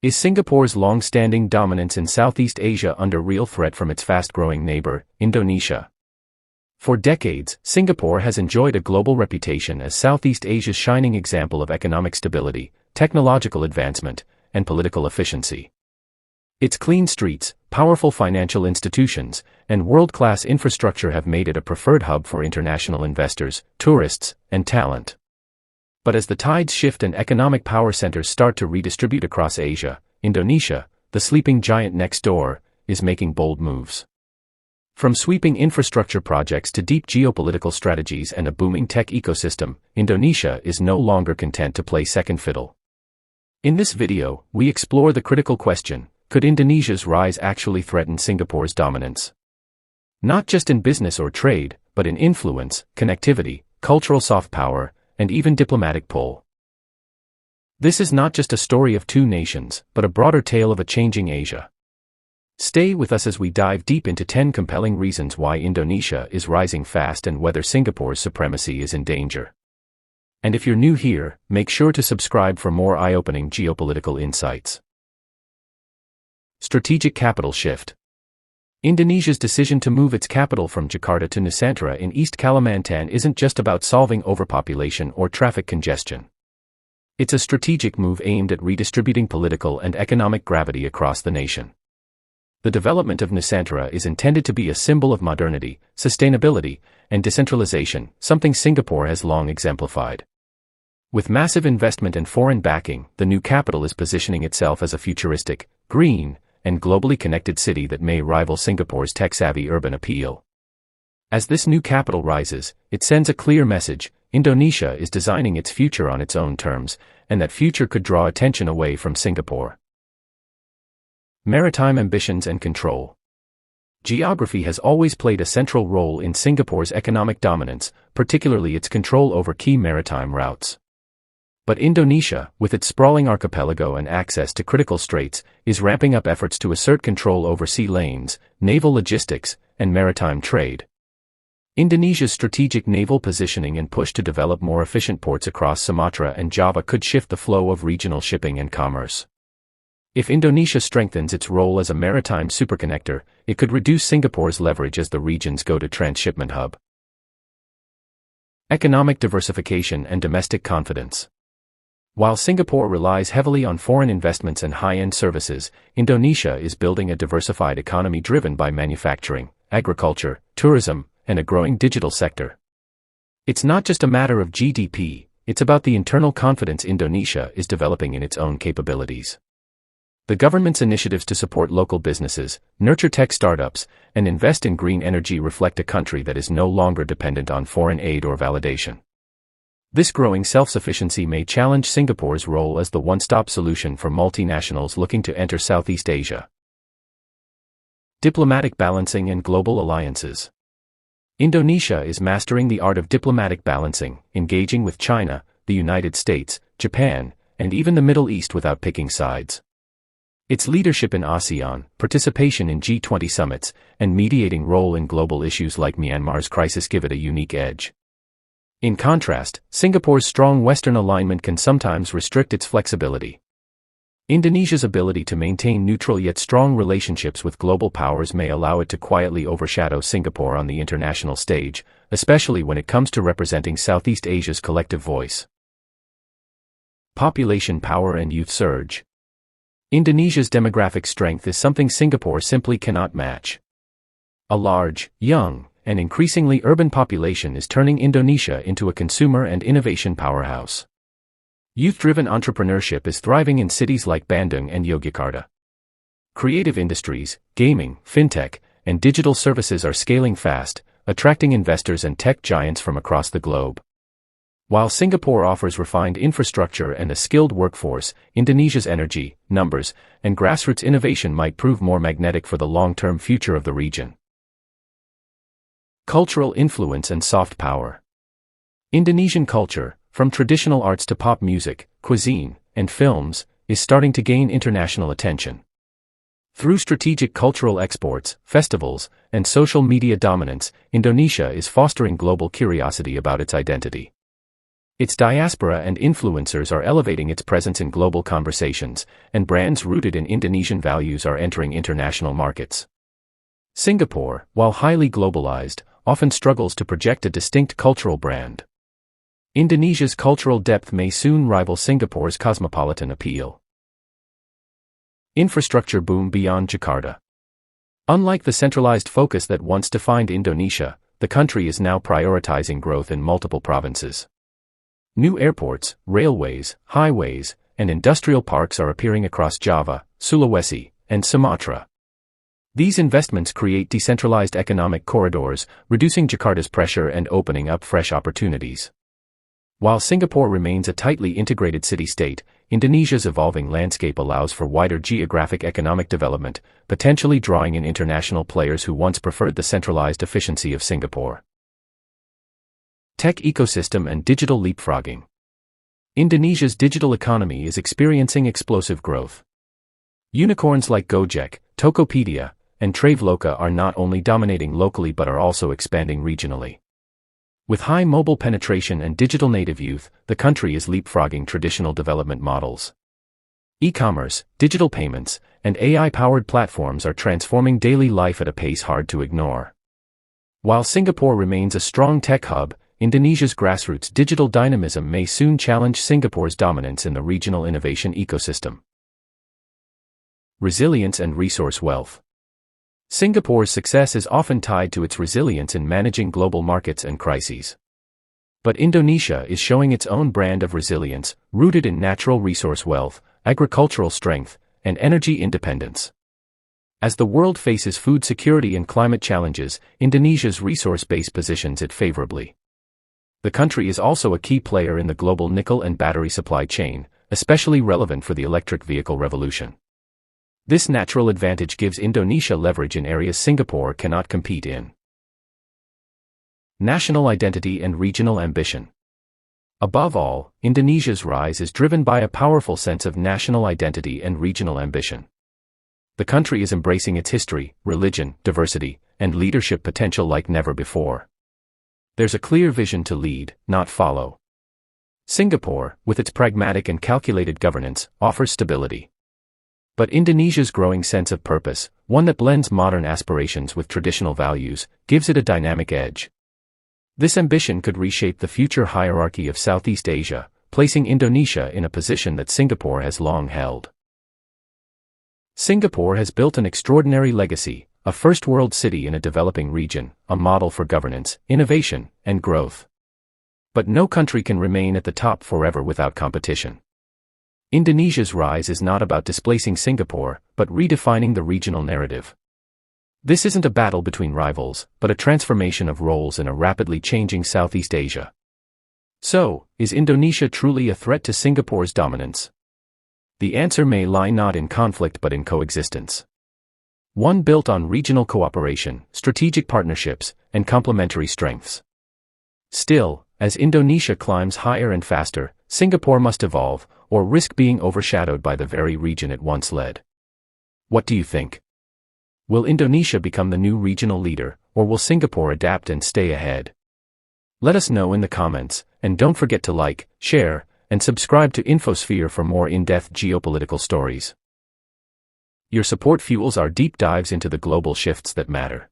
Is Singapore's long-standing dominance in Southeast Asia under real threat from its fast-growing neighbor, Indonesia? For decades, Singapore has enjoyed a global reputation as Southeast Asia's shining example of economic stability, technological advancement, and political efficiency. Its clean streets, powerful financial institutions, and world-class infrastructure have made it a preferred hub for international investors, tourists, and talent. But as the tides shift and economic power centers start to redistribute across Asia, Indonesia, the sleeping giant next door, is making bold moves. From sweeping infrastructure projects to deep geopolitical strategies and a booming tech ecosystem, Indonesia is no longer content to play second fiddle. In this video, we explore the critical question: could Indonesia's rise actually threaten Singapore's dominance? Not just in business or trade, but in influence, connectivity, cultural soft power, and even diplomatic pull. This is not just a story of two nations, but a broader tale of a changing Asia. Stay with us as we dive deep into 10 compelling reasons why Indonesia is rising fast and whether Singapore's supremacy is in danger. And if you're new here, make sure to subscribe for more eye-opening geopolitical insights. Strategic capital shift. Indonesia's decision to move its capital from Jakarta to Nusantara in East Kalimantan isn't just about solving overpopulation or traffic congestion. It's a strategic move aimed at redistributing political and economic gravity across the nation. The development of Nusantara is intended to be a symbol of modernity, sustainability, and decentralization, something Singapore has long exemplified. With massive investment and foreign backing, the new capital is positioning itself as a futuristic, green, and globally connected city that may rival Singapore's tech-savvy urban appeal. As this new capital rises, it sends a clear message: Indonesia is designing its future on its own terms, and that future could draw attention away from Singapore. Maritime ambitions and control. Geography has always played a central role in Singapore's economic dominance, particularly its control over key maritime routes. But Indonesia, with its sprawling archipelago and access to critical straits, is ramping up efforts to assert control over sea lanes, naval logistics, and maritime trade. Indonesia's strategic naval positioning and push to develop more efficient ports across Sumatra and Java could shift the flow of regional shipping and commerce. If Indonesia strengthens its role as a maritime superconnector, it could reduce Singapore's leverage as the region's go-to transshipment hub. Economic diversification and domestic confidence. While Singapore relies heavily on foreign investments and high-end services, Indonesia is building a diversified economy driven by manufacturing, agriculture, tourism, and a growing digital sector. It's not just a matter of GDP, it's about the internal confidence Indonesia is developing in its own capabilities. The government's initiatives to support local businesses, nurture tech startups, and invest in green energy reflect a country that is no longer dependent on foreign aid or validation. This growing self-sufficiency may challenge Singapore's role as the one-stop solution for multinationals looking to enter Southeast Asia. Diplomatic balancing and global alliances. Indonesia is mastering the art of diplomatic balancing, engaging with China, the United States, Japan, and even the Middle East without picking sides. Its leadership in ASEAN, participation in G20 summits, and mediating role in global issues like Myanmar's crisis give it a unique edge. In contrast, Singapore's strong Western alignment can sometimes restrict its flexibility. Indonesia's ability to maintain neutral yet strong relationships with global powers may allow it to quietly overshadow Singapore on the international stage, especially when it comes to representing Southeast Asia's collective voice. Population power and youth surge. Indonesia's demographic strength is something Singapore simply cannot match. A large, young, and increasingly urban population is turning Indonesia into a consumer and innovation powerhouse. Youth-driven entrepreneurship is thriving in cities like Bandung and Yogyakarta. Creative industries, gaming, fintech, and digital services are scaling fast, attracting investors and tech giants from across the globe. While Singapore offers refined infrastructure and a skilled workforce, Indonesia's energy, numbers, and grassroots innovation might prove more magnetic for the long-term future of the region. Cultural influence and soft power. Indonesian culture, from traditional arts to pop music, cuisine, and films, is starting to gain international attention. Through strategic cultural exports, festivals, and social media dominance, Indonesia is fostering global curiosity about its identity. Its diaspora and influencers are elevating its presence in global conversations, and brands rooted in Indonesian values are entering international markets. Singapore, while highly globalized, often struggles to project a distinct cultural brand. Indonesia's cultural depth may soon rival Singapore's cosmopolitan appeal. Infrastructure boom beyond Jakarta. Unlike the centralized focus that once defined Indonesia, the country is now prioritizing growth in multiple provinces. New airports, railways, highways, and industrial parks are appearing across Java, Sulawesi, and Sumatra. These investments create decentralized economic corridors, reducing Jakarta's pressure and opening up fresh opportunities. While Singapore remains a tightly integrated city-state, Indonesia's evolving landscape allows for wider geographic economic development, potentially drawing in international players who once preferred the centralized efficiency of Singapore. Tech ecosystem and digital leapfrogging. Indonesia's digital economy is experiencing explosive growth. Unicorns like Gojek, Tokopedia, and Traveloka are not only dominating locally but are also expanding regionally. With high mobile penetration and digital native youth, the country is leapfrogging traditional development models. E-commerce, digital payments, and AI-powered platforms are transforming daily life at a pace hard to ignore. While Singapore remains a strong tech hub, Indonesia's grassroots digital dynamism may soon challenge Singapore's dominance in the regional innovation ecosystem. Resilience and resource wealth. Singapore's success is often tied to its resilience in managing global markets and crises. But Indonesia is showing its own brand of resilience, rooted in natural resource wealth, agricultural strength, and energy independence. As the world faces food security and climate challenges, Indonesia's resource base positions it favorably. The country is also a key player in the global nickel and battery supply chain, especially relevant for the electric vehicle revolution. This natural advantage gives Indonesia leverage in areas Singapore cannot compete in. National identity and regional ambition. Above all, Indonesia's rise is driven by a powerful sense of national identity and regional ambition. The country is embracing its history, religion, diversity, and leadership potential like never before. There's a clear vision to lead, not follow. Singapore, with its pragmatic and calculated governance, offers stability. But Indonesia's growing sense of purpose, one that blends modern aspirations with traditional values, gives it a dynamic edge. This ambition could reshape the future hierarchy of Southeast Asia, placing Indonesia in a position that Singapore has long held. Singapore has built an extraordinary legacy, a first-world city in a developing region, a model for governance, innovation, and growth. But no country can remain at the top forever without competition. Indonesia's rise is not about displacing Singapore, but redefining the regional narrative. This isn't a battle between rivals, but a transformation of roles in a rapidly changing Southeast Asia. So, is Indonesia truly a threat to Singapore's dominance? The answer may lie not in conflict but in coexistence. One built on regional cooperation, strategic partnerships, and complementary strengths. Still, as Indonesia climbs higher and faster, Singapore must evolve, or risk being overshadowed by the very region it once led. What do you think? Will Indonesia become the new regional leader, or will Singapore adapt and stay ahead? Let us know in the comments, and don't forget to like, share, and subscribe to Infosphere for more in-depth geopolitical stories. Your support fuels our deep dives into the global shifts that matter.